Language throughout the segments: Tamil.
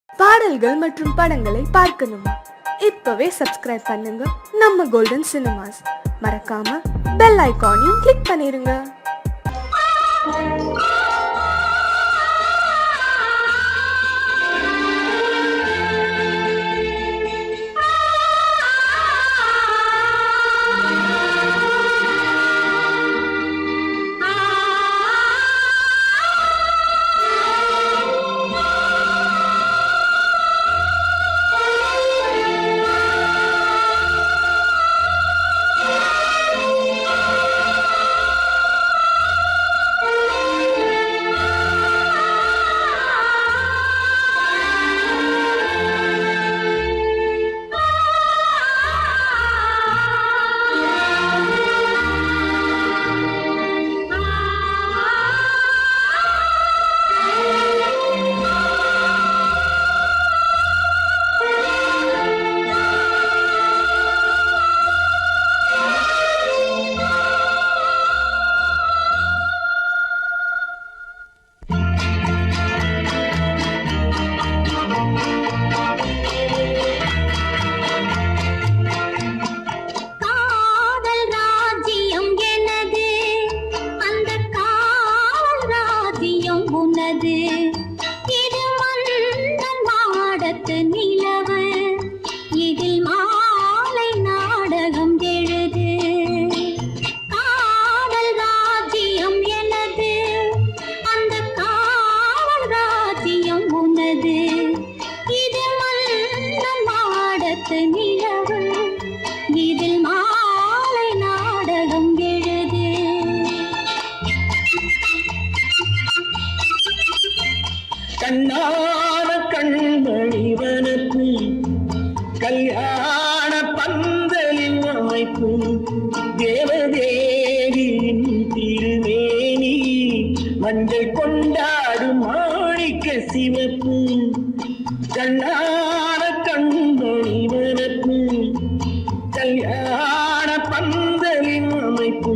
பாடல்கள் மற்றும் படங்களை பார்க்கணுமா? இப்பவே சப்ஸ்கிரைப் பண்ணுங்க நம்ம கோல்டன் சினிமாஸ். மறக்காம பெல் ஐகானையும் கிளிக் பண்ணிருங்க. கண்ணான கண்மணிவனப்பு கல்யாண பந்தலின் அமைப்பு தேவதேவியின் திருமேனி மஞ்சள் கொண்டாடும் மாணிக்க சிவப்பு. கண்ணான கண்மணிவனப்பு கல்யாண பந்தலின் அமைப்பு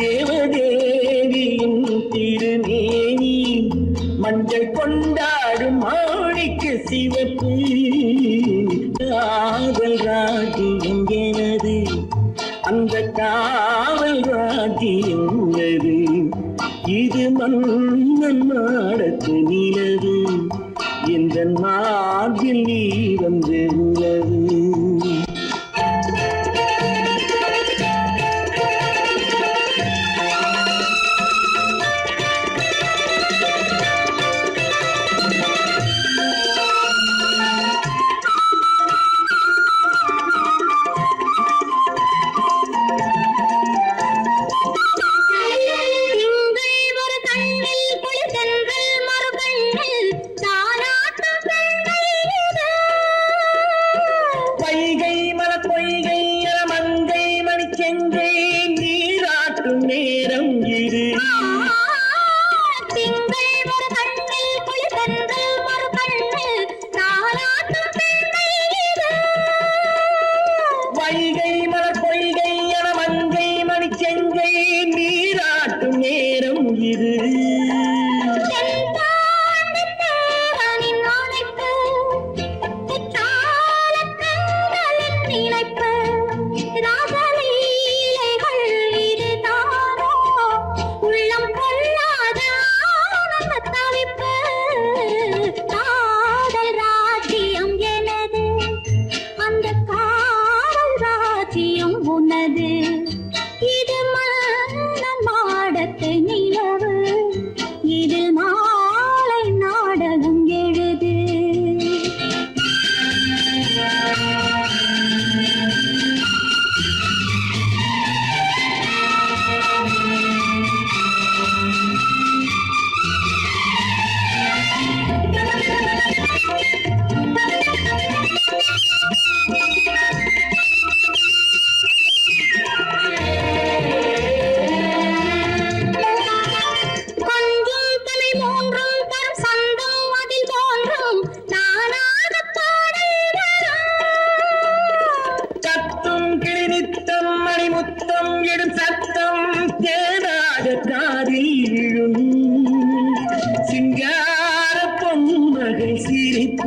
தேவதேவியின் திருமேனி மஞ்சள் கொண்டாடும் மாணிக்க சிவப்பு. காதல் ராஜ்யம் எனது, அந்த காவல் ராஜ்யம் உள்ளது. இது மன்னன் மாடத்து நிலவு, எந்த மார்பில் நீ வந்து உள்ளது.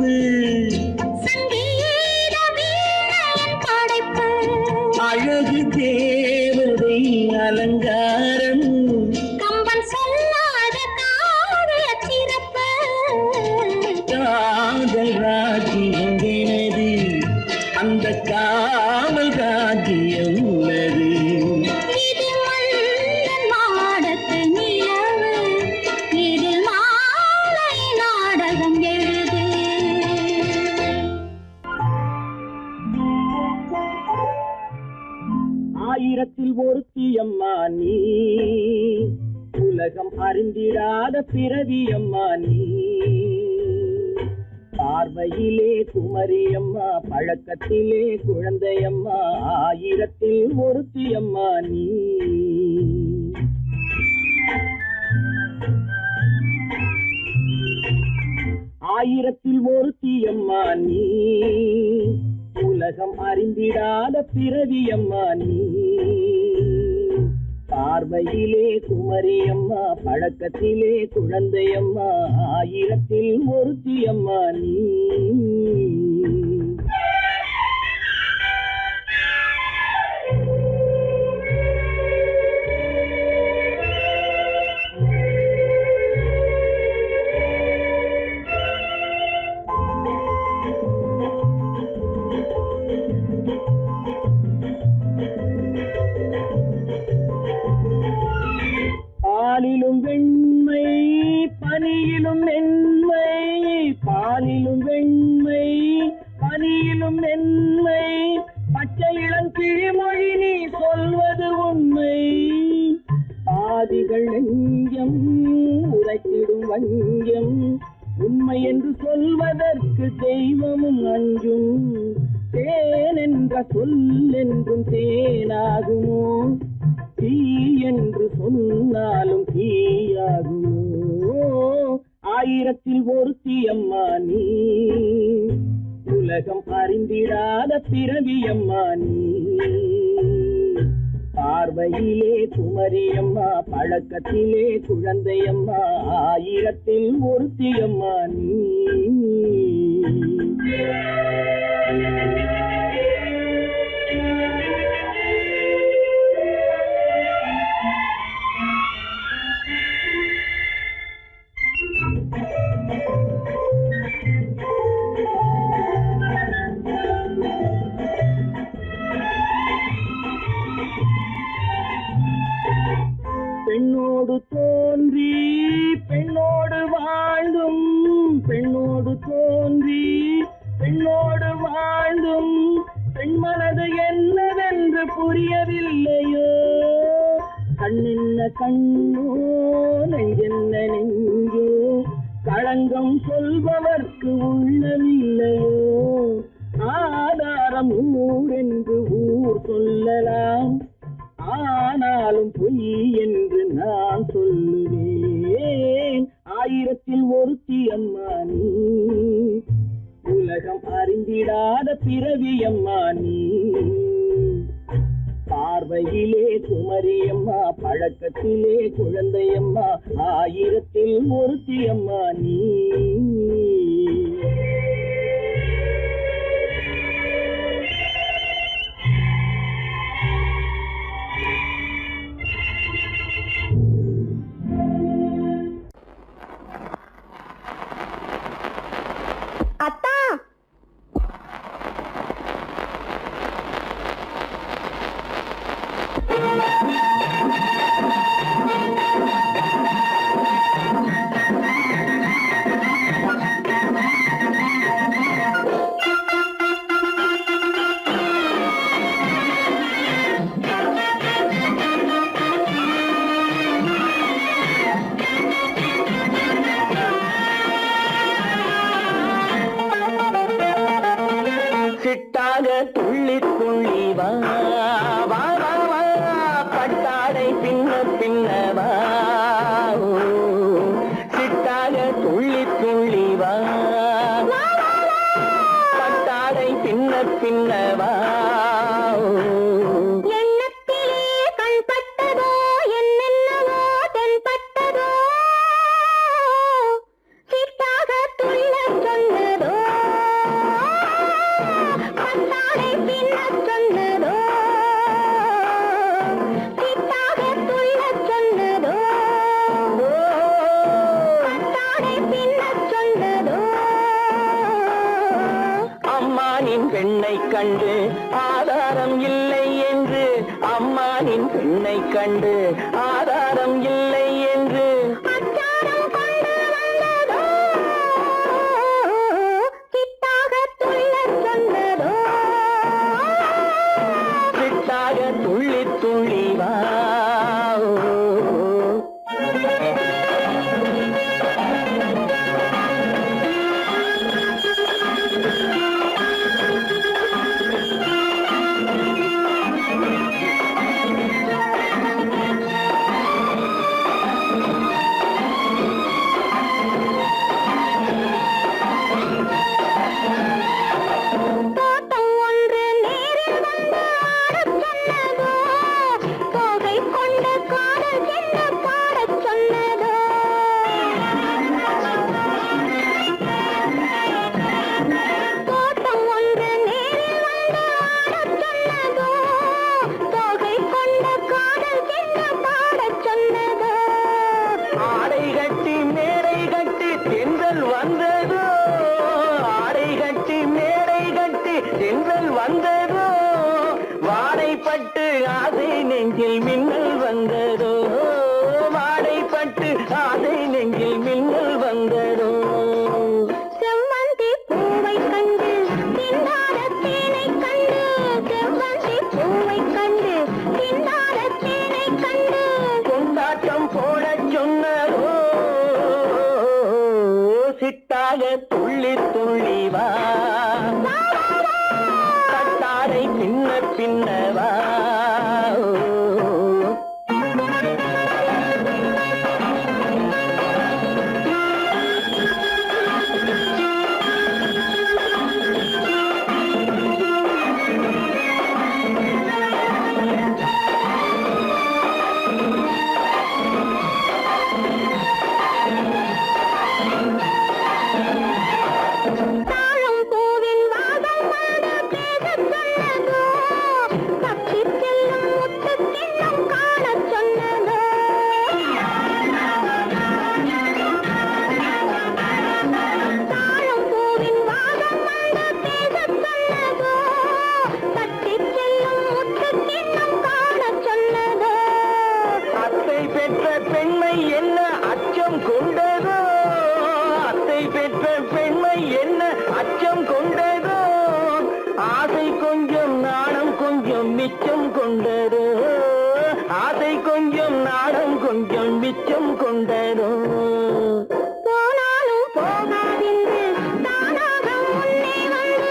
படைப்பு, சங்கீத வீணையின் படைப்பு, அழகு தேவதை அலங்காரம், கம்பன் சொல்லாத காவிய சிறப்பு, காதல் ராஜ்யம் எனது, அந்த காவல் ராஜ்யம் உள்ளது. இது மன்னன் மாடத்து நிலவு, இதில் மாலை நாடகம் எழுது. ஆயிரத்தில் ஒருத்தி அம்மா நீ, உலகம் அறிந்திடாத பிறவி அம்மா நீ. பார்வையிலே குமரியம்மா, பழக்கத்திலே குழந்தையம்மா, ஆயிரத்தில் ஒருத்தி அம்மா நீ. ஆயிரத்தில் ஒருத்தி அம்மா நீ, உலகம் அறிந்திடாத பிறவி அம்மா நீ. பார்வையிலே குமரியம்மா, பழக்கத்திலே குழந்தையம்மா, ஆயிரத்தில் ஒருத்தி அம்மா நீ. பாலிலும் வெண்மை, பனியிலும் மென்மை, பாலிலும் வெண்மை, பனியிலும் மென்மை, பச்சை இளங்கிழிமொழி நீ சொல்வது உண்மை. ஆதிகள் நெஞ்சம் உரைத்திடும் வஞ்சம், உண்மை என்று சொல்வதற்கு தெய்வமும் அஞ்சும். தேன் என்ற சொல் என்றும் தேனாகுமோ, தீ என்று சொன்னாலும் தீயாகுமோ. ஆயிரத்தில் ஒருத்தி அம்மா நீ, உலகம் அறிந்திடாத பிறவி அம்மா நீ. பார்வையிலே குமரியம்மா, பழக்கத்திலே குழந்தையம்மா, ஆயிரத்தில் ஒருத்தி அம்மா நீ. பெண்ணோடு தோன்றி பெண்ணோடு வாழ்ந்தும், பெண்ணோடு தோன்றி பெண்ணோடு வாழ்ந்தும், பெண் மனது என்னவென்று புரியவில்லையோ. கண்ணென்ன கண்ணோ, நெஞ்சென்ன நெஞ்சோ, களங்கம் சொல்பவர்க்கு உள்ளமில்லையோ. ஆதாரம் ஊரென்று ஊர் சொல்லலாம், ஆனாலும் பொய் என்று நான் சொல்லுவேன். ஆயிரத்தில் ஒருத்தி அம்மா நீ, உலகம் அறிந்திடாத பிறவி அம்மா நீ. பார்வையிலே குமரியம்மா, பழக்கத்திலே குழந்தையம்மா, ஆயிரத்தில் ஒருத்தி அம்மா நீ. அத்தா, சிட்டாக துள்ளி துள்ளி வா, வா வா வா, பட்டாடை பின்ன பின்னவா. சிட்டாக துள்ளி துள்ளி வா, பட்டாடை பின்ன பின்னவா. எண்ணத்திலே கண்பட்டதோ, என்னென்னவோ தென்பட்டதோ, சிட்டாக துள்ளச் சொன்னதோ. அம்மானின் பெண்ணை கண்டு ஆதாரம் இல்லை என்று அம்மானின் பெண்ணை கண்டு ஆதாரம் இல்லை என்று அச்சாரம் கொண்டு வந்ததோ கிட்டாக துள்ளச் சொன்னதோ சிட்டாக துள்ளி துள்ளி வா தோட்டம் ஒன்று நேரில் வந்து ஆடச் சொன்னதோ தோகை கொண்ட காதல் என்ன பாடச் சொன்னதோ தோட்டம் ஒன்று நேரில் வந்து ஆடச் சொன்னதோ தோகை கொண்ட காதல் என்ன பாடச் சொன்னதோ ஆடை கட்டி மேடை கட்டி தென்றல் வந்ததோ ஆடை கட்டி மேடை கட்டி தென்றல் வந்ததோ வாடைப்பட்டு ஆசை நெஞ்சில் மின்னல் வந்ததோ வாடைப்பட்டு ஆசை நெஞ்சில் மின்னல் வந்ததோ செவ்வந்தி பூவை கண்டு திண்டாட தேனை கண்டு செவ்வந்தி பூவை கண்டு திண்டாட தேனை கண்டு கொண்டாட்டம் போடச் சொன்னதோ சிட்டாக துள்ளி துள்ளி வா கட்டாரை பின்ன பின்ன வா தாழம் பூவின் வாசம் வந்து பேசச் சொன்னதோ தப்பிச் செல்லும் முத்துக் கிண்ணம் காணச் சொன்னதோ தாழம் பூவின் வாசம் வந்து பேசச் சொன்னதோ தப்பிச் செல்லும் முத்துக் கிண்ணம் காணச் சொன்னதோ அத்தை பெற்ற பெண்மை என்ன அச்சம் கொண்டதோ அத்தை பெற்ற பெண்மை என்ன அச்சம் கொண்டதோ ஆசை கொஞ்சம் நாணம் கொஞ்சம் மிச்சம் கொண்டதோ ஆசை கொஞ்சம் நாணம் கொஞ்சம் மிச்சம் கொண்டதோ போனாலும் போகாதென்று தானாக முன்னே வந்து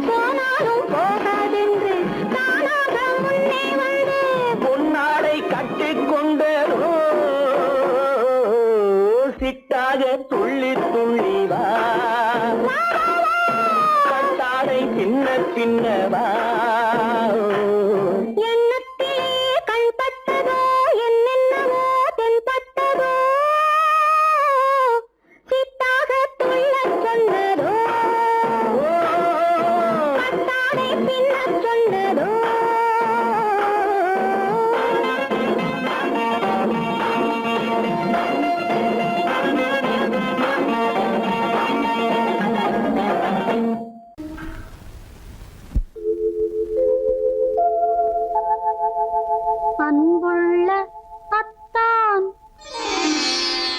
போனாலும் போகாதென்று தானாக முன்னே வந்து பொன்னாடை கட்டிக் கொண்டதோ சிட்டாக துள்ளி துள்ளி வா கட்டாடை பின்ன பின்ன வா எண்ணத்திலே கண்பட்டதோ என்னென்னவோ தென்பட்டதோ சித்தாக துள்ளச் சொன்னதோ கட்டாடை பின்னச் சொன்னதோ அன்புள்ள அத்தான்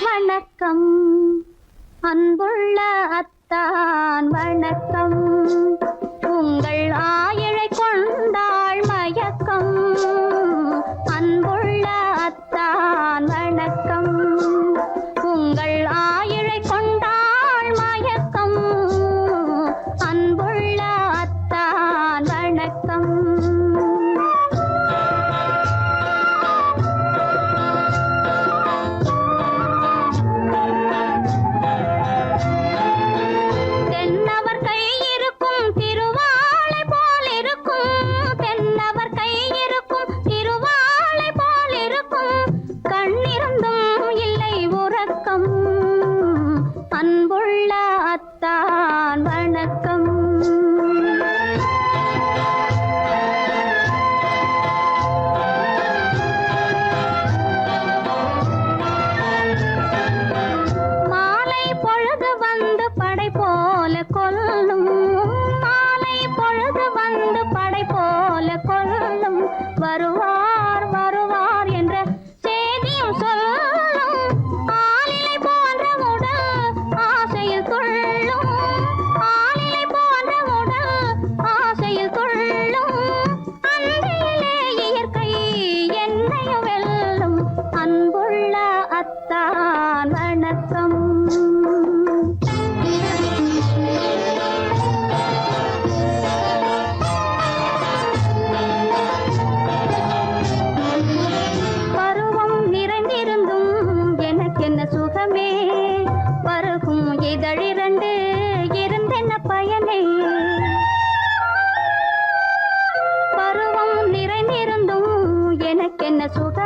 வணக்கம் அன்புள்ள அத்தான் வணக்கம் உங்கள் ஆயிழை கொண்டாள் மயக்கம் அன்புள்ள அத்தான் வணக்கம் உங்கள் ஆயிழை கொண்டாள் மயக்கம் அன்புள்ள அத்தான் வணக்கம் தென்னவர் கை இருக்கும்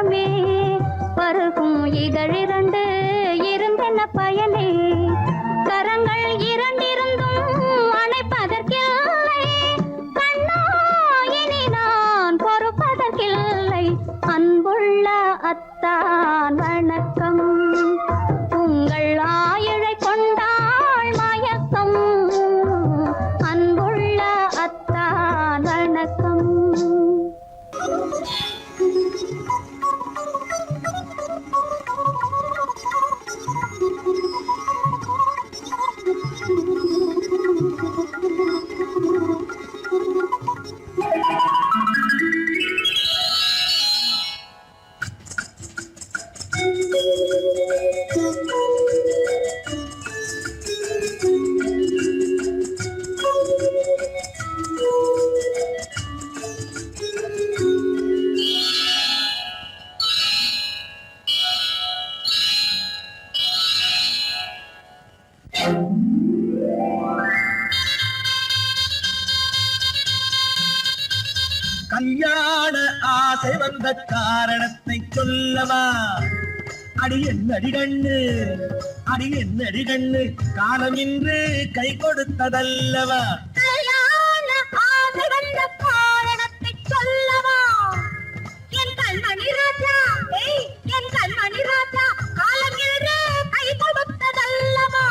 மோகமே பருகும் இதழிரண்டு இருந்தென்ன பயனே கரங்கள் இரண்டிருந்தும் அணைப்பதற்கில்லை கண்ணா இனி நான் பொறுப்பதற்கில்லை அன்புள்ள அத்தான் வணக்கம் உங்கள் ஆயுளை கொண்டாள் மயக்கம் அன்புள்ள அத்தான் வணக்கம் கல்யாண ஆசை வந்த காரணத்தை சொல்லவா? அடி என்னடி கண்ணு காலம் இன்று கை கொடுத்ததல்லவா? கல்யாண ஆசை வந்த காரணத்தை சொல்லவா? என் கண்மணி ராஜா, என் கண்மணி ராஜா, காலம் இன்று கை கொடுத்ததல்லவா?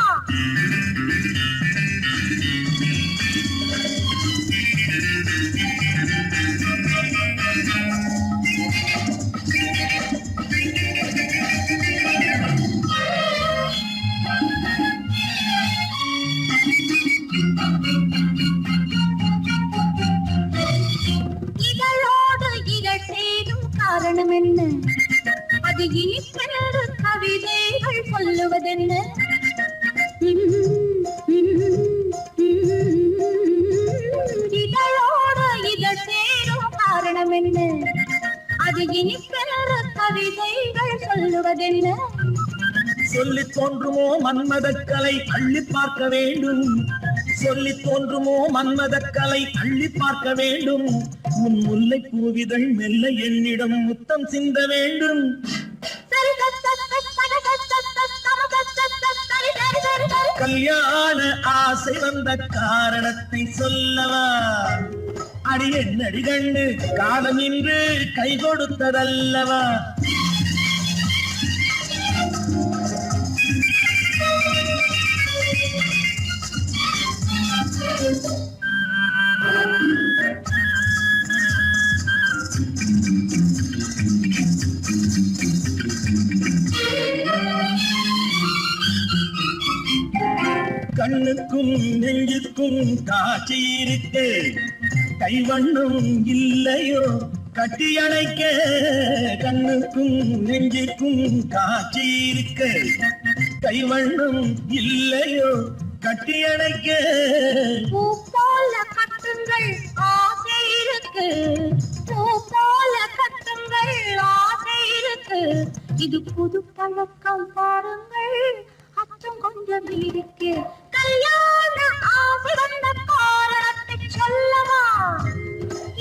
இதழோடு இதழ் சேரும் காரணம் என்ன? அது இனிப்பென்று கவிதைகள் சொல்லுவதென்ன? இதழோடு இதழ் சேரும் காரணம் என்ன? அது இனிப்பென்று கவிதைகள் சொல்லுவதென்ன? சொல்லித் தோன்றுமோ மன்மதக்கலை அள்ளி பார்க்க வேண்டும், சொல்லித் தோன்றுமோ மன்மதக்கலை அள்ளி பார்க்க வேண்டும். உன் முல்லை பூவிதழ் மெல்ல என்னிடம் முத்தம் சிந்த வேண்டும். கல்யாண ஆசை வந்த காரணத்தை சொல்லவா? அடி என்னடி கண்ணு காலம் இன்று கை கொடுத்ததல்லவா? கண்ணுக்கும் நெஞ்சுக்கும் காட்சி இருக்கு, கைவண்ணம் இல்லையோ கட்டி அணைக்க? கண்ணுக்கும் நெஞ்சுக்கும் காட்சி இருக்கு, கைவண்ணம் இல்லையோ கட்டி அணைக்க? பூ போல கட்டுங்கள் ஆசை இருக்கு, பூ போல கட்டுங்கள் ஆசை இருக்கு. இது புது பழக்கம் பாருங்கள், அச்சம் கொஞ்சம் இருக்கு. கல்யாண ஆசை வந்த காரணத்தை சொல்லவா?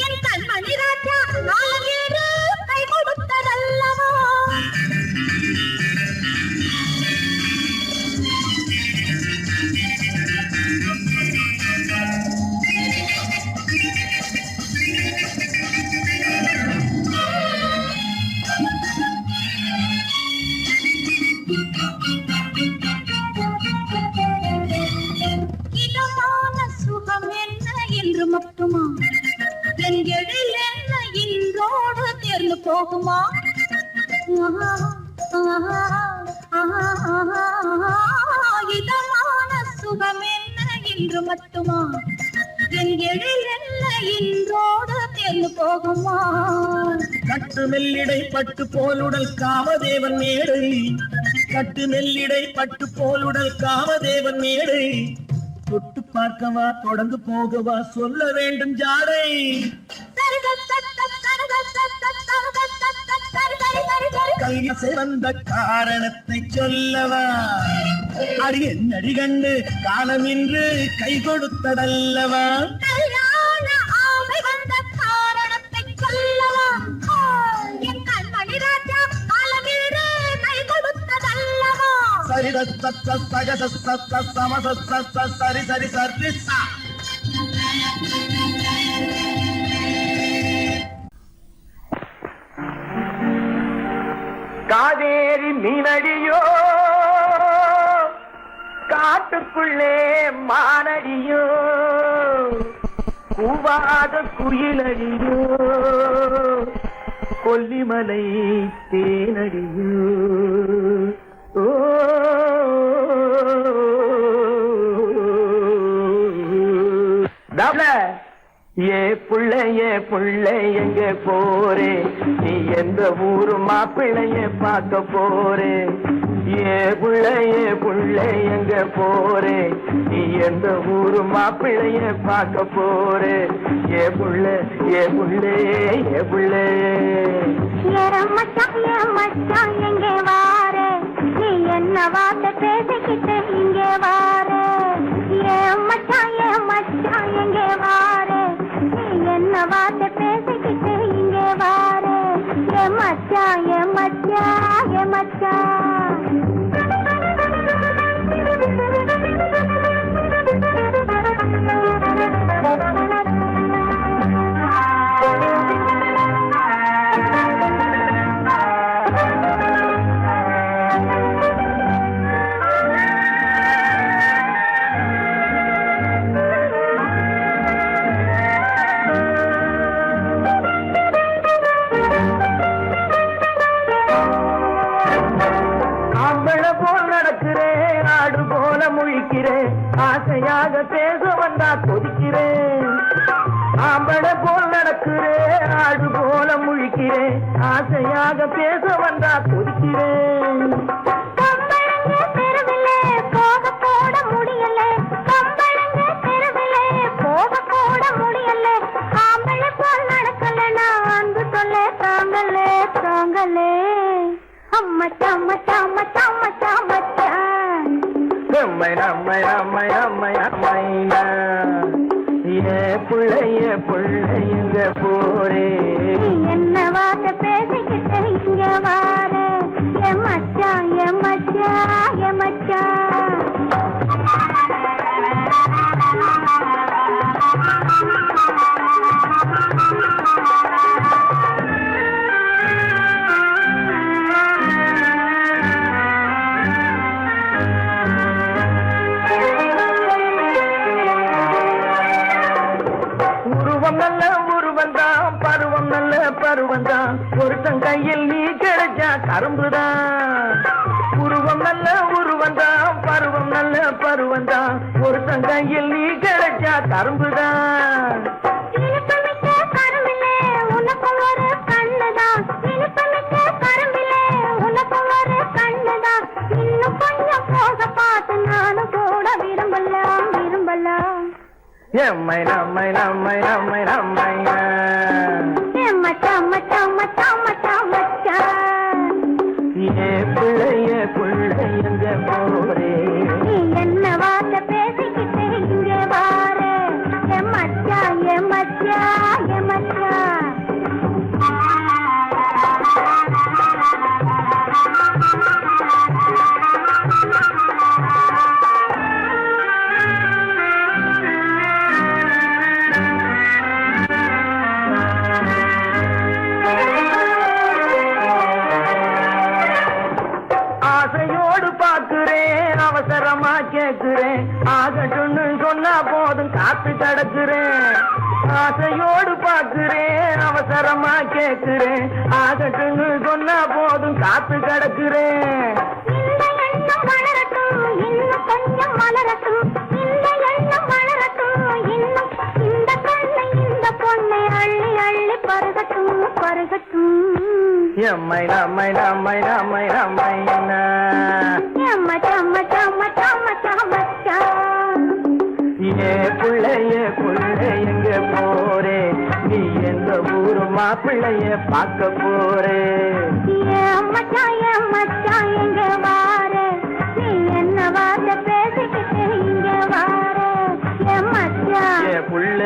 என் கண்மணி ராஜா காலம் இன்று கை கொடுத்ததல்லவா? இதமான சுகம் என்ன என்று மட்டுமா? என் எழில் என்ன இன்றோடு தேர்ந்து போகுமா? இதமான சுகம் என்ன என்று மட்டுமா? என் எழில் என்ன இன்றோடு தேர்ந்து போகுமா? கட்டு மெல்லிடை பட்டு போலுடல் காமதேவன் மேடை, கட்டு மெல்லிடை பட்டு போலுடல் காமதேவன் மேடை. தொட்டு பார்க்கவா தொடர்ந்து போகவா சொல்ல வேண்டும் ஜாடை. கல்யாண சிறந்த காரணத்தை சொல்லவா? அடி என்னடி கண்டு காலம் இன்று கை கொடுத்ததல்லவா? கல்யாண ஆசை வந்த காரணத்தை சொல்லவா? என் கண்மணி ராஜா சரித சத்த சகத சத்த சமத சத்த சரி சரி சரி சா. காவேரி மீனடியோ காட்டுக்குள்ளே மானடியோ கூவாத குயிலடியோ கொல்லிமலை தேனடியோ ஓ ஏ புள்ள எங்க போறே நீ எந்த ஊரு மாப்பிள்ளைய பார்க்க போறே ஏ புள்ள எங்க போறே நீ எந்த ஊரு மாப்பிள்ளைய பார்க்க போறே ஏ புள்ள மச்சான் எங்கே வாரே நீ என்ன வார்த்தை பேசிக்கிட்டு இங்கே வாரே மச்சான் எங்கே வாரே நீ என்ன வார்த்தை பேசிக்கிட்டு இங்கே வாரே மச்சான் ஆசையாக பேச வந்தா கொதிக்கிறேன் ஆம்பளை போல் நடக்கிறேன் ஆடு போல முழிக்கிறேன் ஆசையாக பேச வந்தா கொதிக்கிறேன் போக போட முடியல ஆம்பளை போல் நடக்கல நான் அன்பு சொல்ல தாங்களே அம்மச்சான் புள்ளைங்க போரே என்ன வார்த்தை பேசிக்கிட்டு இங்க வாரே மச்சான் பருவந்தான் ஒருத்தன் கையில் நீ கிடைச்சா கரும்புதான் உருவம் நல்ல உருவந்தான் பருவம் நல்ல பருவந்தான் ஒருத்தன் கையில் நீ கிடைச்சா கரும்புதான் எம்மை நம்மை புள்ளைங்க போரே என்ன வார்த்தை பேசிக்கிட்டு இங்கே வாரே மச்சான் அவசரமா கேட்கிறேன் ஆகட்டும்னு சொன்னா போதும் காத்து கிடக்குறேன் ஆசையோடு பார்க்கிறேன் அவசரமா கேட்கிறேன் ஆகட்டும்னு சொன்னா போதும் காத்து கிடக்குறேன் இன்னும் கொஞ்சம் மலரட்டும் இந்த எண்ணம் வளரட்டும் இன்னும் இந்த கண்ணை இந்த பொண்ணை அள்ளி அள்ளி பருகட்டும் எம்மை ஏ புள்ளைய போரே நீ எந்த ஊரு மாப்பிள்ளைய பார்க்க போறே மச்சான் எங்க வாரே நீ என்ன வார்த்தை பேசிக்கிட்டு இங்க வாரே மச்சான் ஏ புள்ள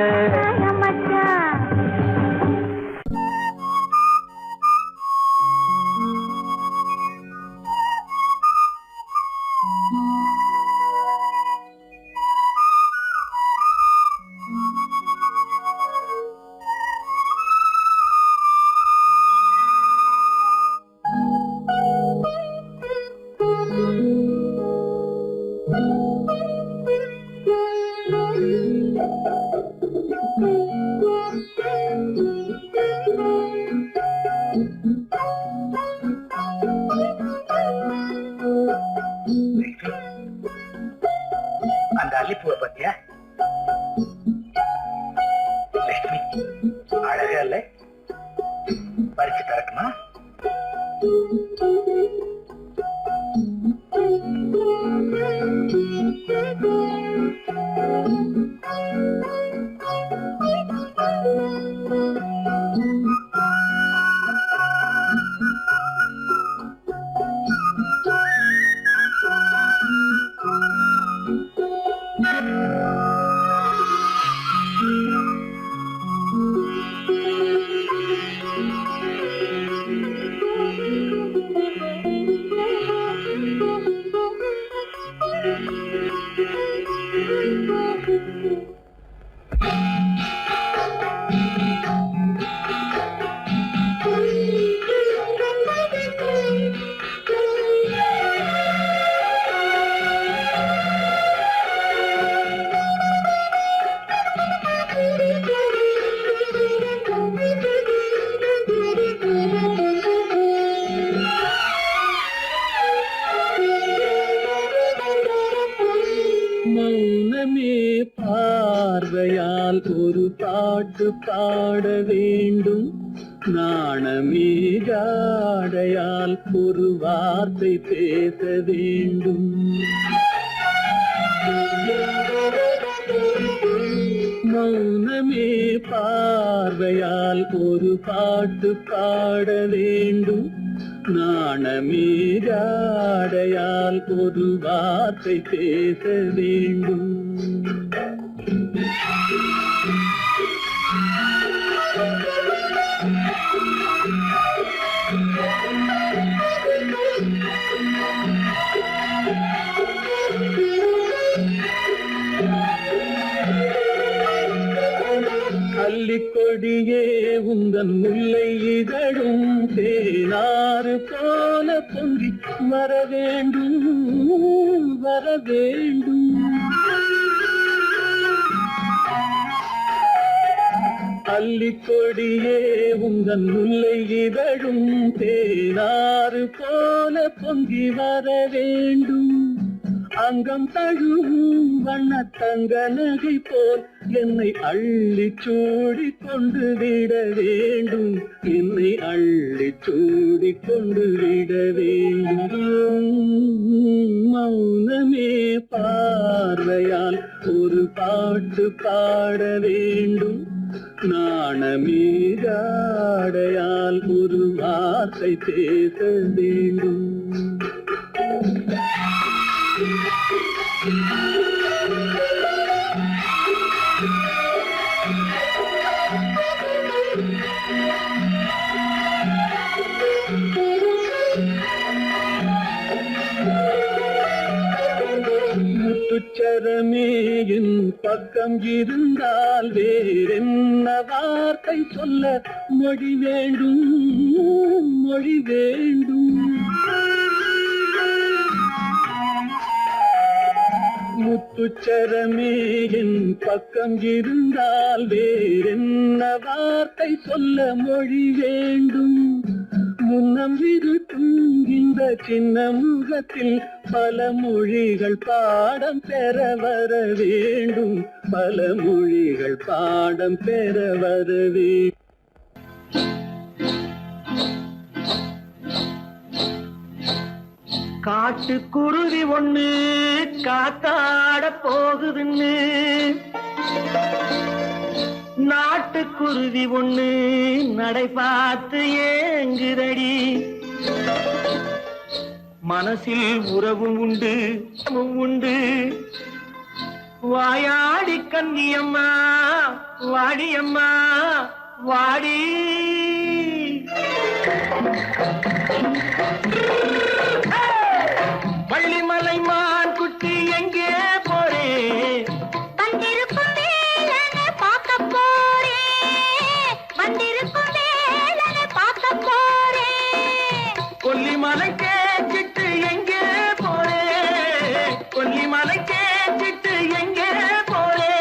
பறிச்சு திறக்கணும். மௌனமே பார்வையால் ஒரு பாட்டு பாட வேண்டும், நாணமே ஜாடையால் ஒரு வார்த்தை பேச வேண்டும். மௌனமே பார்வையால் ஒரு பாட்டு பாட வேண்டும், நாணமே ஜாடையால் ஒரு வார்த்தை பேச வேண்டும். அல்லிக்கொடியே உந்தன் முல்லை இதழும் தேனாறு போல பொங்கி வர வேண்டும், வர வேண்டும். அல்லிக்கொடியே உந்தன் முல்லை இதழும் தேனாறு போல பொங்கி வர வேண்டும். அங்கம் தழுவும் வண்ணத்தங்க நகை போல் என்னை அள்ளி சூடி கொண்டு விட வேண்டும், என்னை அள்ளி சூடி கொண்டு விட வேண்டும். மௌனமே பார்வையால் ஒரு பாட்டு பாட வேண்டும், நாணமே ஜாடையால் ஒரு வார்த்தை பேச வேண்டும். முத்துச்சரமே என் பக்கம் இருந்தால் வேறென்ன வார்த்தை சொல்ல மொழி வேண்டும், மொழி வேண்டும். முத்துச்சரமே என் பக்கம் இருந்தால் வேறென்ன வார்த்தை சொல்ல மொழி வேண்டும். முன்னம் இருக்கும் இந்த சின்ன முகத்தில் பல மொழிகள் பாடம் பெற வர வேண்டும், பல மொழிகள் பாடம் பெற வர வேண்டும். காட்டுக்குருவி ஒண்ணு காத்தாட போகுதுன்னு, நாட்டுக்குருவி ஒண்ணு நடை பார்த்து ஏங்குதடி. மனசில் உறவும் உண்டு உண்டு, வாயாடி கன்னியம்மா வாடியம்மா வாடி. வள்ளிமலை மான் குட்டி எங்கே போறே? வந்திருக்கும் வேலனை பார்க்க போறேன், வந்திருக்கும் வேலனை பார்க்க போறேன். கொல்லிமலை கேச்சிட்டு எங்கே போறே? கொல்லிமலை கேச்சிட்டு எங்கே போறே?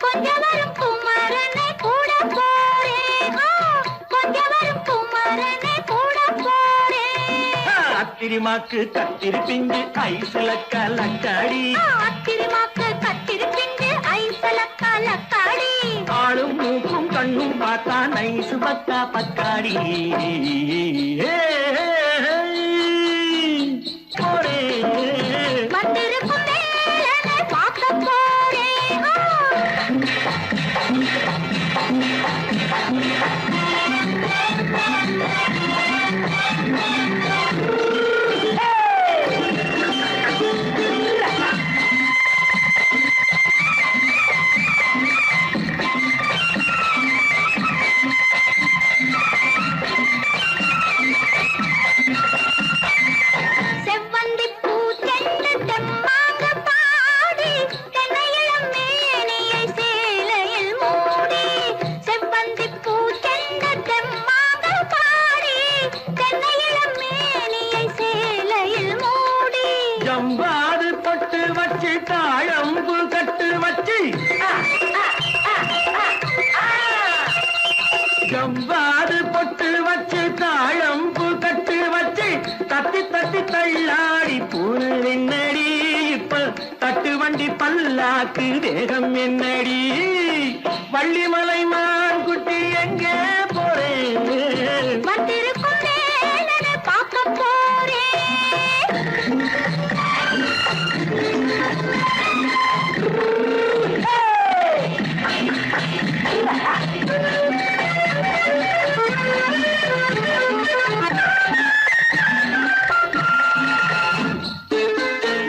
கொஞ்சம் வரும் குமரனை கூட போறேன், கொஞ்சம் வரும் குமரனை கூட போறேன். அத்திரிமாக்கு கத்திரி பிஞ்சு ஐசுல கலக்காடி, அத்திரிமாக்கு கத்திரி பிஞ்சு ஐசுல கலக்காடி. ஆளும் மூக்கும் கண்ணும் பார்த்தா நைச நைசு பக்கா பக்காடி போரே வந்திருக்கும் வேலனை பார்க்க போறேன். செவ்வந்தி பூ செண்டு தெம்மாக பாடி தென்னையிளம் மேனியை சேலையில் மூடி. செவ்வந்தி பூ செண்டு தெம்மாக பாடி தென்னையிளம் மேனியை சேலையில் மூடி. ஜம்பாது பட்டு வச்சு தாழம்பு கட்டு வச்சு ஜம்பாது பொட்டு வச்சு தாழம்பு கட்டு வச்சு தட்டி தட்டி தள்ளாடி பூரு என்னடி இப்ப தட்டு வண்டி பல்லாக்கு வேகம் என்னடி வள்ளிமலை மான் குட்டி எங்கே போறேன் வந்திருக்கும் வேலனை பார்க்க போறேன்.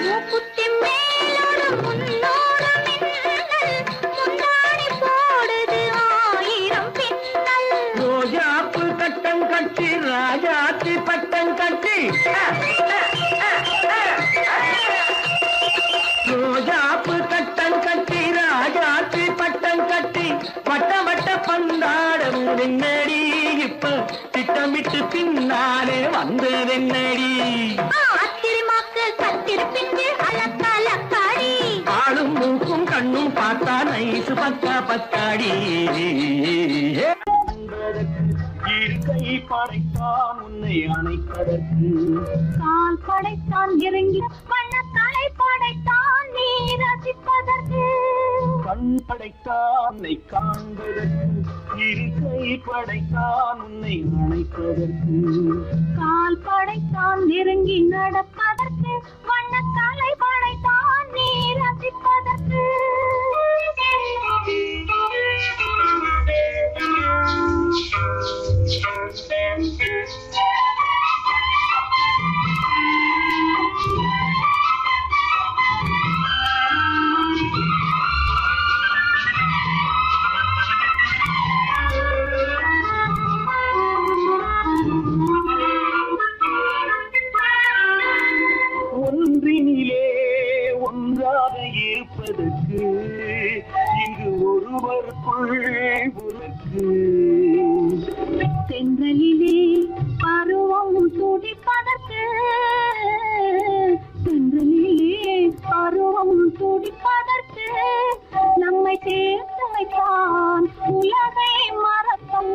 மூக்குத்தி மேலோடு முன்னோடு மின்னல் முந்தாணி போடுது 1000 பின்னல். ரோஜாப்பு கட்டம் கட்டி ராஜாத்தி பட்டம் கட்டி ரோஜாப்பு கட்டம் கட்டி ராஜாத்தி பட்டம் கட்டி வட்ட வட்ட பந்தாடம் என்னடி இப்ப திட்டமிட்டு பின்னாலே வந்து வெண்ணடி ஆத்திரமாக்கு கத்திருப்பிஞ்சு அலக்காடி. ஆளும் மூக்கும் கண்ணும் பார்த்தா நைசு பக்கா பக்காடி இருக்கை படைத்தான் உன்னை அணைப்பதற்கு கால் படைத்தான் இறங்கி வண்ணத்தலை படைத்தான் நீ ரசிப்பதற்கு. கண் படைத்தான் உன்னை காண்பதற்கு இருக்கை படைத்தான் உன்னை அணைப்பதற்கு கால் படைத்தான் இறங்கி நடப்பதற்கு வண்ணத்தலை படைத்தான் நீ ரசிப்பதற்கு. ஒன்றினிலே ஒன்றாக இருப்பதற்கு இங்கு ஒருவருக்குள் ஒருக்கு தென்றலிலே பருவம் துடிப்பதற்கு தென்றலிலே பருவம் துடிப்பதற்கு நம்மை சேர்த்து வைத்தான் உலகை மறக்கும்.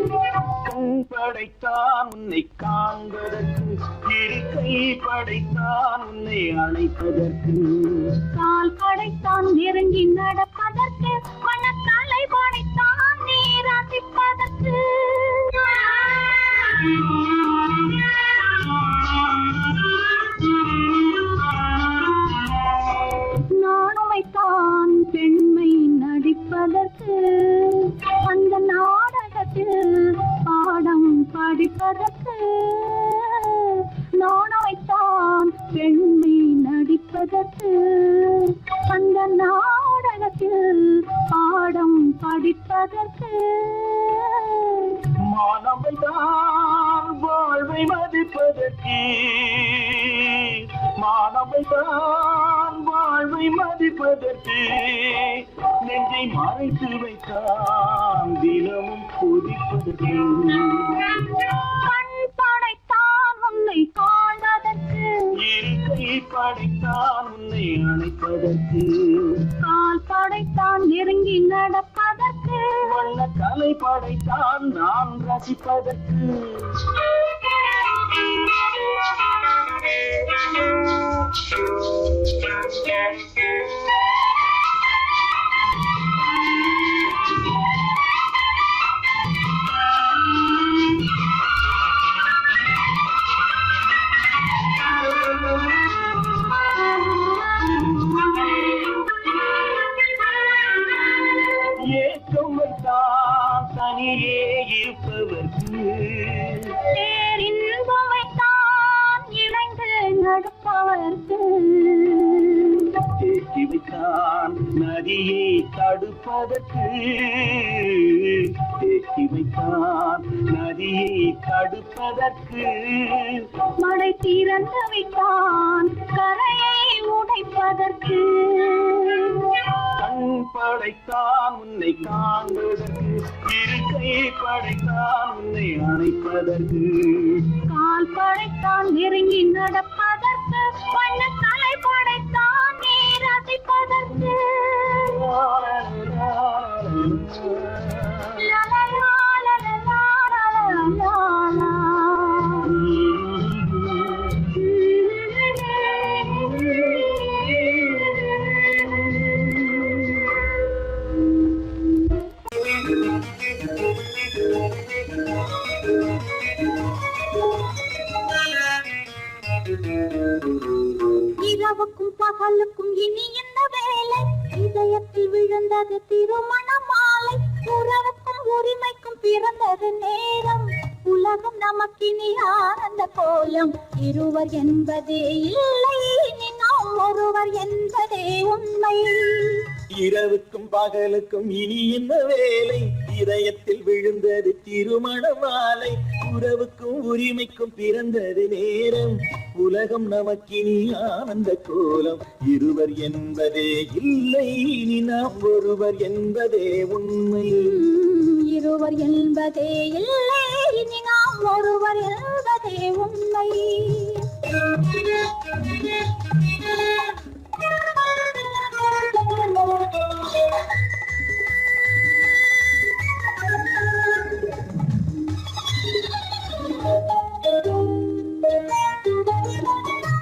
கண் படைத்தான் உன்னை காண்பதற்கு இருக்கை படைத்தான் உன்னை அணைப்பதற்கு கால் படைத்தான் இறங்கி நடப்பதற்கு வண்ணத்தலை படைத்தான் நீ ரசிப்பதற்கு. நானுமைத்தான் பெண்மை நடிப்பதற்கு அந்த நாடகத்தில் பாடம் படிப்பதற்கு. நானுமைத்தான் பெண்மை நடிப்பதற்கு அந்த நாடகத்தில் பாடம் படிப்பதற்கு. மாணவைதான் வாழ்வை மதிப்பதற்கு மாணவைதான் வாழ்வை மதிப்பதற்கு நெஞ்சை மறைத்து வைத்தான் தினமும் கொதிப்பதற்கு கண் படைத்தான் உன்னை காண்பதற்கு இருக்கை படைத்தான் உன்னை அணைப்பதற்கு கால் படைத்தான் நெருங்கி நடப்பதற்கு வண்ண கலை படைத்தான் நான் ரசிப்பதற்கு மயக்கம் வைத்தான் தனியே இருப்பவர்க்கு பேரின்பம் வைத்தான் இணைந்து நடப்பவர்க்கு தேக்கி வைத்தான் நதியை தடுப்பதற்கு தேக்கி வைத்தான் நதியை தடுப்பதற்கு மழை திறந்து வைத்தான் கரையை உடைப்பதற்கு கண் படைத்தான் உன்னை காண்பதற்கு இருக்கை படைத்தான் உன்னை அணைப்பதற்கு கால் படைத்தான் நெருங்கி நடப்பதற்கு வண்ண தலை படைத்தான் நீ ரசிப்பதற்கு லலலா, லலலா, லலலா. இரவுக்கும் பகலுக்கும் இனி என்ன வேலை இதயத்தில் விழுந்தது திருமண மாலை உறவுக்கும் உரிமைக்கும் பிறந்தது நேரம் உலகம் நமக்கினி ஆனந்த கோலம் இருவர் என்பதே இல்லை இனி நாம் ஒருவர் என்பதே உண்மை இரவுக்கும் பகலுக்கும் இனி என்ன வேலை இதயத்தில் விழுந்தது திருமண மாலை உறவுக்கும் உரிமைக்கும் பிறந்தது நேரம் உலகம் நமக்கினி ஆனந்த கோலம் இருவர் என்பதே இல்லை இனி நாம் ஒருவர் என்பதே உண்மை இருவர் என்பதே இல்லை இனி நாம் ஒருவர் என்பதே உண்மை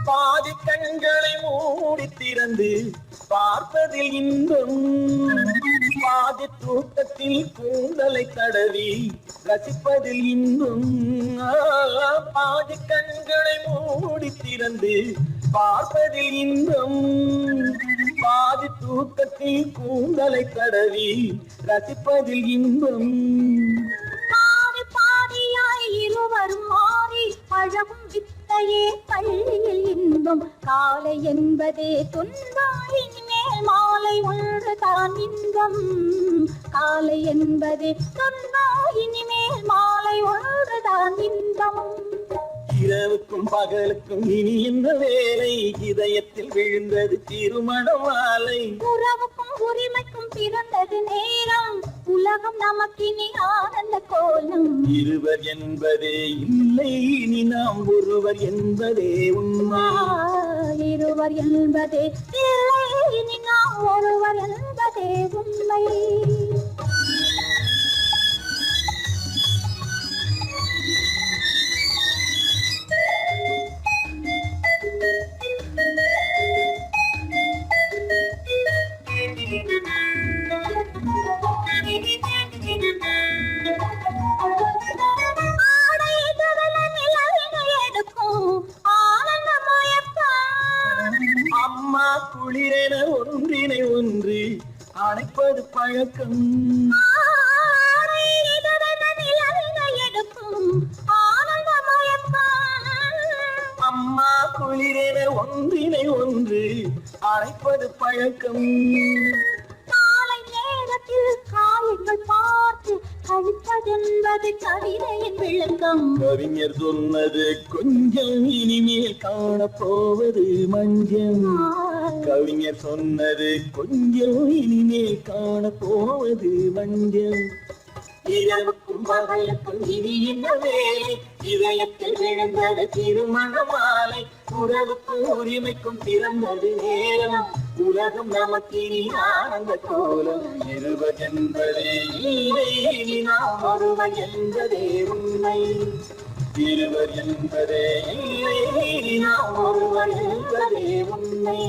பாதி கண்களை மூடி திறந்து பார்ப்பதில் இன்பம் பாதி தூக்கத்தில் கூந்தலை தடவி ரசிப்பதில் இன்பம் பாதி கண்களை மூடி திறந்து பார்ப்பதில் இன்பம் பாதி தூக்கத்தில் கூந்தலை தடவி ரசிப்பதில் இன்பம் பாதி பாதியாய் இருவரும் மாறி பழகும் வித்தையே பள்ளியில் இன்பம் காலை என்பதே துன்பம் இனிமேல் மாலை ஒன்றுதான் இன்பம் காலை என்பதே துன்பம் இனிமேல் மாலை ஒன்றுதான் இன்பம் இரவுக்கும் பகலுக்கும் இனி என்ன வேலை இதயத்தில் விழுந்தது திருமண மாலை உறவுக்கும் உரிமைக்கும் பிறந்தது நேரம் உலகம் நமக்கினி ஆனந்த கோலம் இருவர் என்பதே இல்லை இனி நாம் ஒருவர் என்பதே உண்மை இருவர் என்பதே இல்லை இனி நாம் ஒருவர் என்பதே உண்மை அம்மா குளிரென ஒன்றினை ஒன்று அணைப்பது பழக்கம் அம்மா குளிரென ஒன்றினை ஒன்று அணைப்பது பழக்கம் காலை நேரத்தில் காயங்கள் பார்த்து கழிப்பதென்பது கவிதையின் விளக்கம் கவிஞர் சொன்னது கொஞ்சம் இனிமேல் காணப்போவது மஞ்சள் கவிஞர் சொன்னது கொஞ்சம் இனிமேல் காணப்போவது மஞ்சள் இரவுக்கும் பகலுக்கும் இனி என்ன வேலை இதயத்தில் விழுந்தது திருமண மாலை உறவுக்கும் உரிமைக்கும் பிறந்தது நேரம் உலகம் நமக்கினி ஆனந்த கோலம் இருவர் என்பதே இல்லை இனி நாம் ஒருவர் என்பதே உண்மை இருவர் என்பதே இல்லை இனி நாம் ஒருவர் என்பதே உண்மை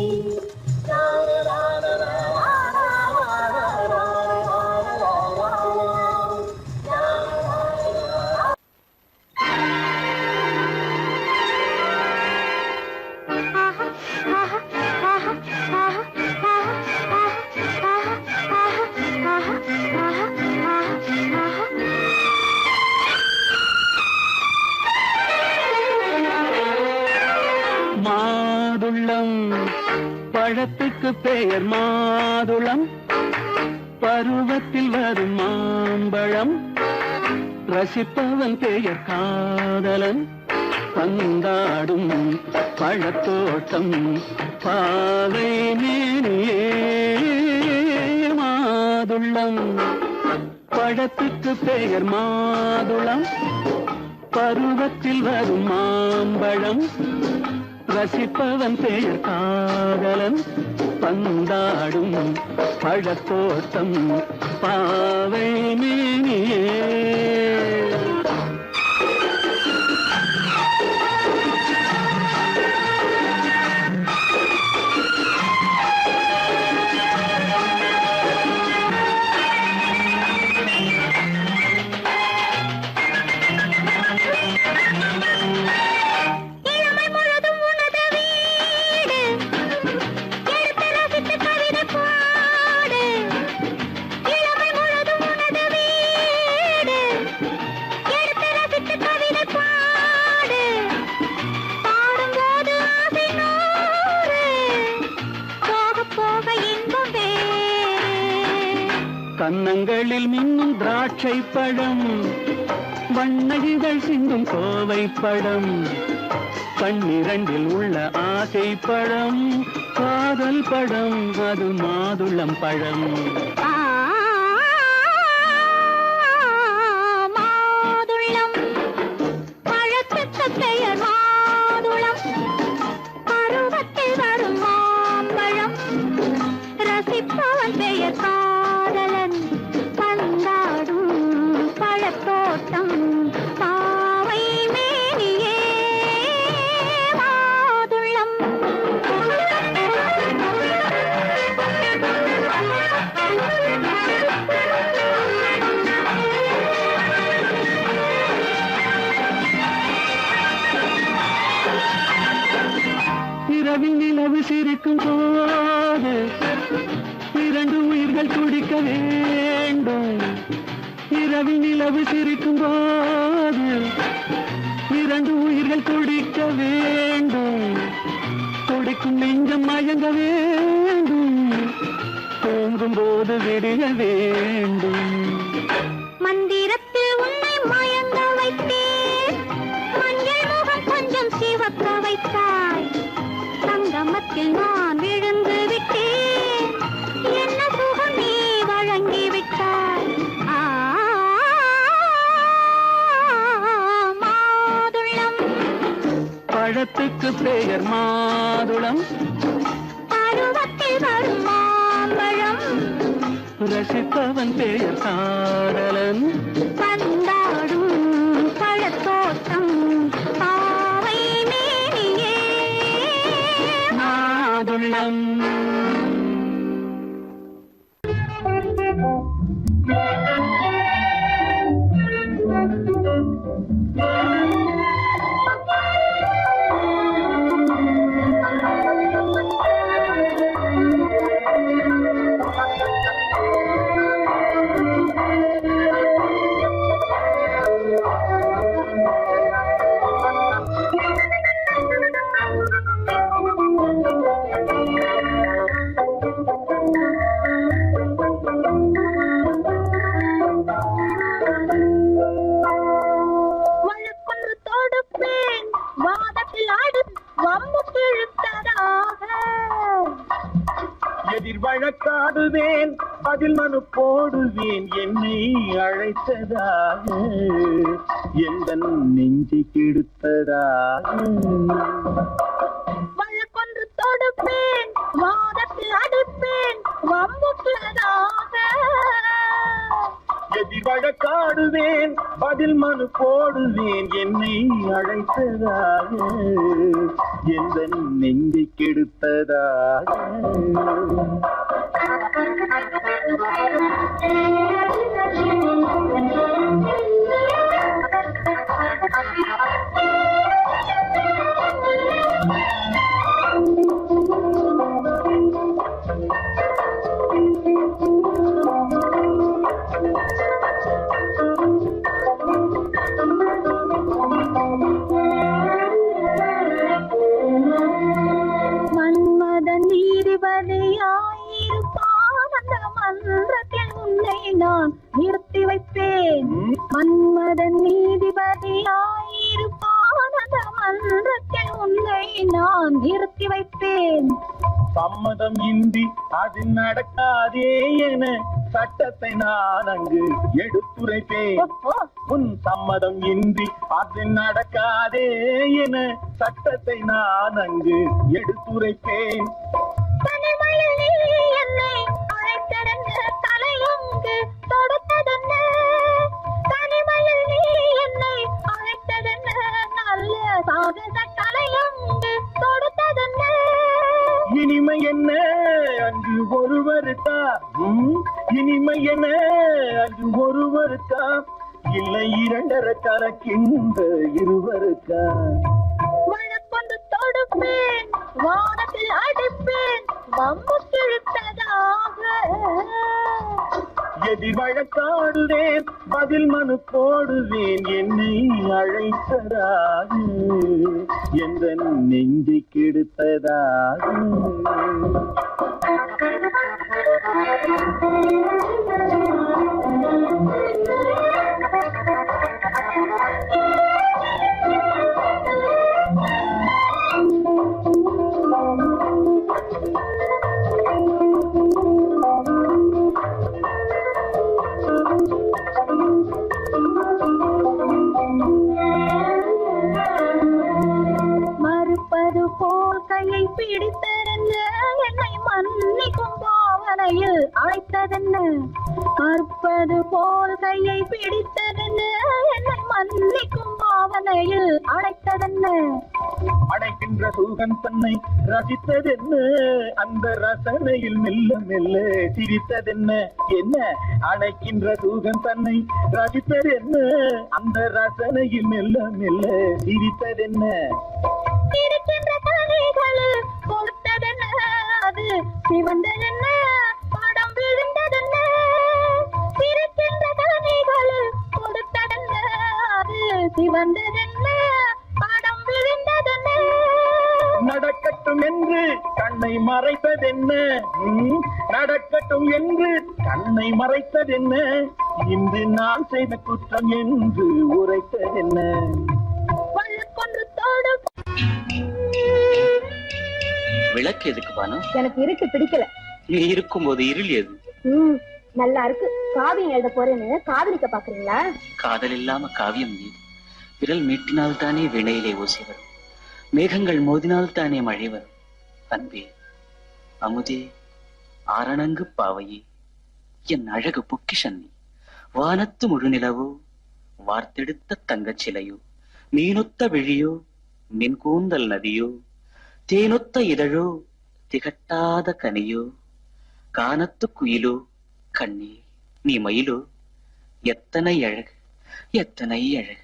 ஆஹா பழத்துக்கு பெயர் மாதுளம், பருவத்தில் வரும் மாம்பழம், ரசிப்பவன் பெயர் காதலன், பந்தாடும் பழத்தோட்டம் பாவை மேனியே மாதுளம். பழத்துக்கு பெயர் மாதுளம், பருவத்தில் வரும் மாம்பழம், ரசிப்பவன் பெயர் காதலன், பந்தாடும் பழத்தோட்டம் பாவை மேனியே. கன்னங்களில் மின்னும் திராட்சை பழம், வண்ணகிகள் சிந்தும் கோவை பழம், கண்ணிரண்டில் உள்ள ஆசை பழம், காதல் பழம், அது மாதுளம் பழம். மாதுளம் பழத்துக்கு பெயர் மாதுளம், பருவத்தில் வரும் மாம்பழம், ரசிப்பவன் பெயர் காதலன், பந்தாடும் பழத்தோட்டம் பாவை மேனியே மாதுளம். இரவில் நிலவு சிரிக்கும் போது இரண்டு உயிர்கள் துடிக்க வேண்டும். இரவில் நிலவு சிரிக்கும் போது இரண்டு உயிர்கள் துடிக்க வேண்டும். துடிக்கும் நெஞ்சம் மயங்க வேண்டும், தூங்கும் போது விடிய வேண்டும். மந்திரத்தில் உன்னை மயங்க வைத்தேன், மஞ்சள் முகம் கொஞ்சம் சிவக்க வைத்தாய், சங்கமத்தில் நான் விழுந்து விட்டேன், என்ன சுகம் நீ வழங்கி விட்டாய். மாதுளம் பழத்துக்கு பெயர் மாதுளம், பருவத்தில் வரும் மாம்பழம், ரசிப்பவன் பெயர் காதலன், பந்தாடும் பழத்தோட்டம் பாவை மேனியே மாதுளம். வழக்கொன்று தொடுப்பேன், வாதத்தில் ஆடு வம்புக்கு இழுத்ததாக, எதிர் வழக்காடுவேன், அதில் மனு போடுவேன், என்னை அழைத்ததாக எந்த நெஞ்சு கெடுத்ததாக. வழக்கொன்று தொடுப்பேன், வாதத்தில் அடிப்பேன் வம்புக்குள்ளதாக, எதிர் வழக்காடுவேன், பதில் மனு போடுவேன், என்னை அழைத்ததாக எந்த நெஞ்சை கெடுத்ததாக. மன்மதன் நீதி வர நான் நிறுத்தி வைப்பேன். மன்மதன் நீதிபதியாயிருப்பான் அந்த மன்றத்தில் உன்னை நான் நிறுத்தி வைப்பேன். சம்மதம் இன்றி அது நடக்காதே என சட்டத்தை நான் அங்கு எடுத்துரைப்பேன். உன் சம்மதம் இன்றி அது நடக்காதே என சட்டத்தை நான் அங்கு எடுத்துரைப்பேன். தனிமையில் நீ என்னை அழைத்ததென்ன, தலையங்கு தொடுத்ததென்ன. தனிமையில் நீ என்னை அழைத்ததென்ன, நல்ல சாகச தலையங்கு தொடுத்ததென்ன. இனிமை என்ன அங்கு ஒருவருக்கா? இனிமை என்ன அங்கு ஒருவருக்கா? இல்லை இரண்டரை கலக்கின்ற இருவருக்கா? வழக்கொண்டு தொடுப்பேன், வானத்தில் அடிப்பேன், வம்பு கிழித்ததாக. எதிர் வழக்காடுவேன், பதில் மனு போடுவேன், என்னை அழைத்ததாக எந்த நெஞ்சை கெடுத்ததாக. மறுப்பது போல் கையை பிடித்ததென்ன, என்னை மன்னிக்கும் பாவனையில் அழைத்ததென்ன. மறுப்பது போல் கையை பிடித்ததென்ன, என்னை மன்னிக்கும் பாவனையில் அழைத்ததென்ன. அடைக்கின்ற சுகம் தன்னை ரசித்ததென்ன, அந்த ரசனையில் மெல்ல மெல்ல சிரித்ததென்ன. என்ன அடைக்கின்ற சுகம் தன்னை ரசித்ததென்ன, அந்த ரசனையில் மெல்ல மெல்ல சிரித்ததென்ன. இருக்கின்ற கனிகளில் கொடுத்ததென்ன, அது சிவந்ததென்ன, படம் விழுந்ததென்ன. இருக்கின்ற கனிகளில் கொடுத்ததென்ன, அது சிவந்ததென்ன, படம் விழுந்ததென்ன. நடக்கட்டும் என்று கண்ணை மறைத்ததென்ன, நடக்கட்டும் என்று கண்ணை மறைத்ததென்ன. இன்று நான் செய்த குற்றம் என்று உரைத்ததென்ன. வழக்கொன்று தொடு. விளக்கு எதுக்கு பானு? எனக்கு இருட்டு பிடிக்கல. நீ இருக்கும்போது இருள் எது? நல்லா இருக்கு. காவியம் எழுத போறேன்னு காதலிக்க பாக்குறீங்களா? காதல் இல்லாம காவியம் ஏது? விரல் மீட்டினால் தானே வினையிலே ஓசை வரும், மேகங்கள் மோதினால் தானே மழை வரும். அன்பே, அமுதே, ஆரணங்கு பாவையே, என் அழகு பொக்கிஷன்னி, வானத்து முழுநிலவோ, வார்த்தெடுத்த தங்கச் சிலையோ, மீனொத்த விழியோ, மின் கூந்தல் நதியோ, தேனொத்த இதழோ, திகட்டாத கனியோ, கானத்து குயிலோ, கண்ணே நீ மயிலோ, எத்தனை அழகு, எத்தனை அழகு.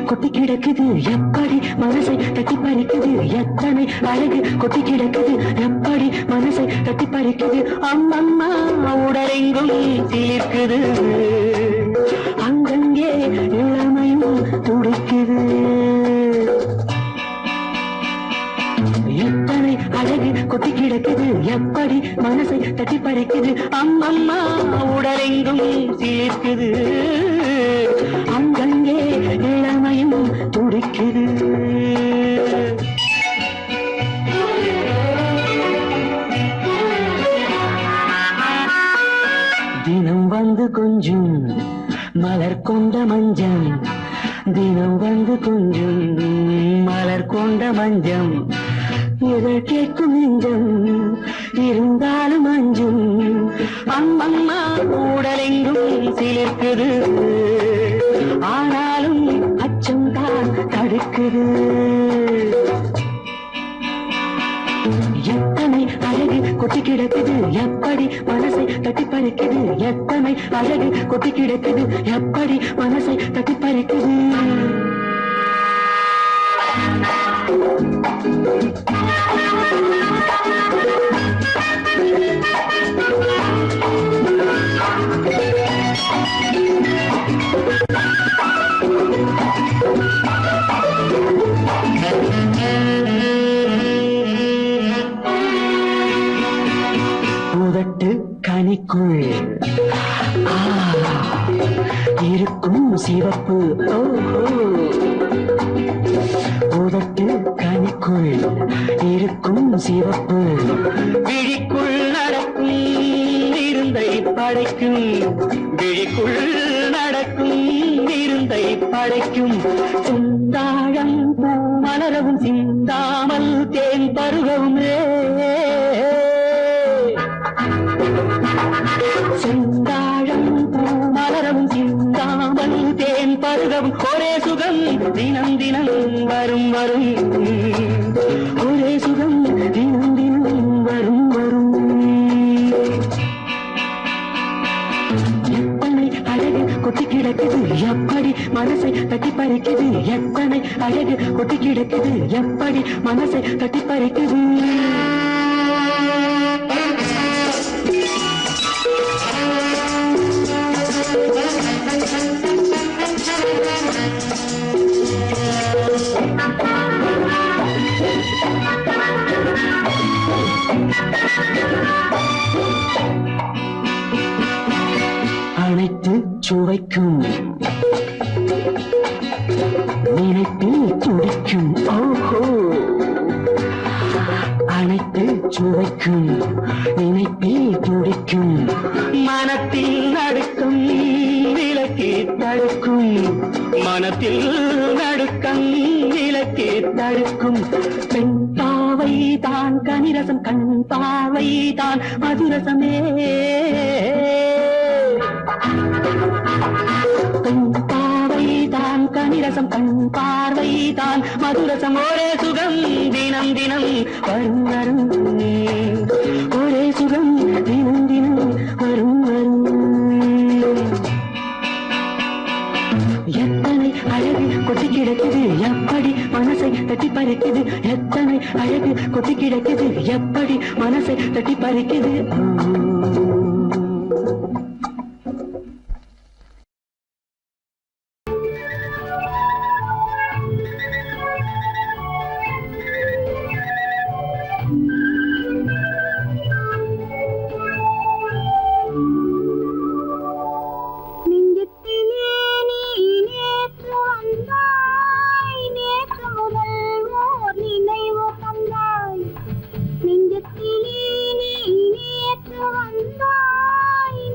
கொட்டி கிடக்குது எப்படி மனசை தட்டி பறிக்குது, எத்தனை அழகு கொட்டி கிடக்குது எப்படி மனசை தட்டி பறிக்குது. அம்மம்மா உடலெங்கும் தீர்க்குது, அங்கங்கே இளமையும் துடிக்குது. எத்தனை அழகு கொட்டி கிடக்குது எப்படி மனசை தட்டி பறிக்குது. அம்மம்மா உடலெங்கும் தீர்க்குது, அங்கங்கே இளமையும் துடிக்குது. தினம் வந்து கொஞ்சம் மலர் கொண்ட மஞ்சம், தினம் வந்து கொஞ்சம் மலர் கொண்ட மஞ்சம், எதிர் கேட்கும் நெஞ்சம் இருந்தாலும் அஞ்சும். அம்மம்மா உடலெங்கும் சிலிர்க்குது, ஆனாலும் அச்சம் தான் தடுக்குது. எத்தனை அழகு கொட்டி கிடக்குது எப்படி மனசை தட்டி பறிக்குது, எத்தனை அழகு கொட்டி கிடக்குது எப்படி மனசை தட்டி பறிக்குது. உதட்டு கனிக்குள் இருக்கும் சிவப்பு உதட்டு கனிக்குள் இருக்கும் சிவப்பு விழிக்குள் நடக்கும் இருந்தை படைக்கும் விழிக்குள் நடக்கும் இருந்தை படைக்கும் சிந்தாழம் பூ மலரவும் சிந்தாமல் தேன் பருகவும் சிந்தாழம் பூ மலரவும் சிந்தாமல் தேன் பருகவும் ஒரே சுகம் தினம் தினம் வரும் வரும் ஒரே சுகம் தினம் தினம் வரும் வரும் எத்தனை அழகு கொட்டி கிடக்குது எப்படி மனசை தட்டி பறிக்குது எத்தனை அழகு கொட்டி கிடக்குது எப்படி மனசை தட்டி பறிக்குது அனைத்து சுவைக்கும் நினைப்பில் துடிக்கும் ஓஹோ அனைத்து சுவைக்கும் நினைப்பில் துடிக்கும் மனத்தில் நடுக்கும் விலக்கி தடுக்கும் மனத்தில் நடுக்கம் விலக்கி தடுக்கும் பெண் பாவை தான் கனிரசம் கண் பாவை தான் மதுரசமே பெண் பாவை தான் கனிரசம் கண் பார்வை தான் மதுரசம் ஒரே சுகம் தினம் தினம் வரும் வரும் ஒரே சுகம் தினம் தினம் வரும் வரும் எத்தனை அழகு கொட்டி கிடக்குது எப்படி மனசை தட்டி பறிக்குது எத்தனை அழகு கொட்டி கிடக்குது எப்படி மனசை தட்டி பறிக்குது நெஞ்சத்திலே நீ நேற்று வந்தாய்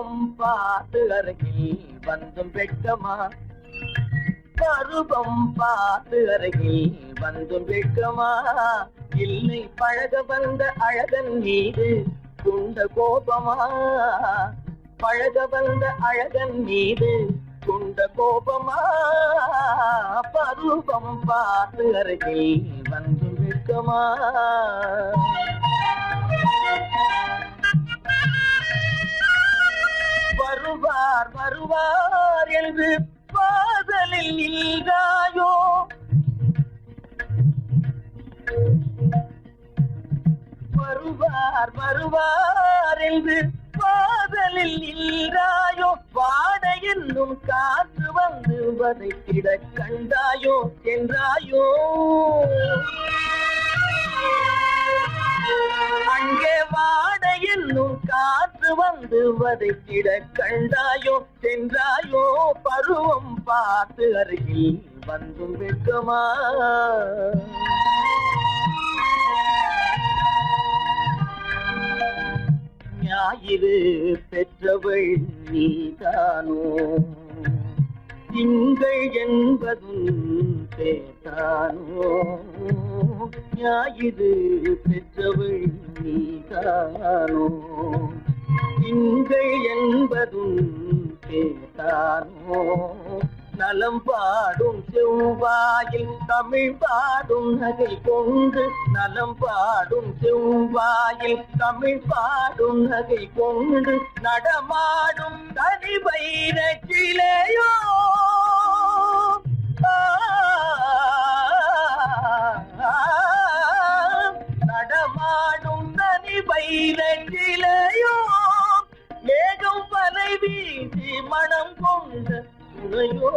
பருவம் பார்த்து அருகில் வந்தும் வெட்கமா பருவம் பார்த்து அருகில் வந்தும் வெட்கமா இல்லை பழக வந்த அழகன் மீது கொண்ட கோபமா பழக வந்த அழகன் மீது கொண்ட கோபமா பருவம் பார்த்து அருகில் வந்தும் வெட்கமா வருவார் வருவார் என்று பாதலில் நின்றாயோ வருவார் வருவார் என்று பாதலில் நின்றாயோ வாட என்னும் காற்று வந்து வதைத்திட கண்டாயோ என்றாயோ அங்கே வாட என்னும் காற்று வந்து வதைத்திட கண்டாயோ சென்றாயோ பருவம் பார்த்து அருகில் வந்தும் வெட்கமா ஞாயிறு பெற்றவள் நீதானோ திங்கள் என்பதும் பேதானோ ஞாயிறு பெற்றவள் நீதானோ திங்கள் என்பதும் பேதானோ நலம் பாடும் செவ்வாயில் தமிழ் பாடும் நகை கொண்டு நலம் பாடும் செவ்வாயில் தமிழ் பாடும் நகை கொண்டு நடமாடும் தனி வைர கிளையோ நடமாடும் தனி வைர கிளையோ மேகம் பலை வீசி மனம் கொண்ட துணையோ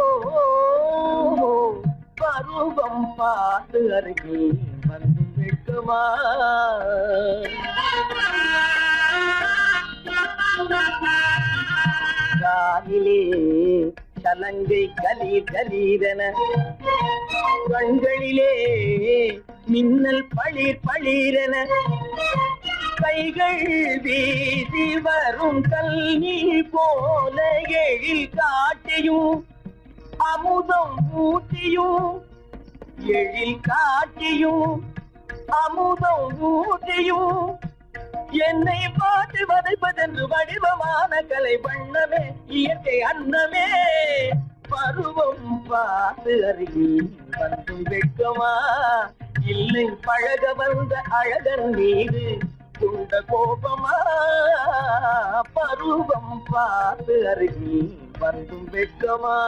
பருவம் பார்த்து அருகில் வந்து வெட்கமா காலிலே சலங்கை கலீர் கலீரென கண்களிலே மின்னல் பளிர் பளிரென கைகள் வீசி வரும் கல்வி போல எழில் காட்டியும் அமுதம் ஊட்டியும் எழில் காட்டியும் அமுதம் ஊட்டியும் என்னை பாட்டு வதைப்பதென்று வடிவமான கலை வண்ணமே இயற்கை அன்னமே பருவம் பார்த்து அருகில் வந்தும் வெட்கமா இல்லை பழக வந்த அழகன் மீது கொண்ட கோபமா பருவம் பார்த்து அருகில் வந்தும் வெட்கமா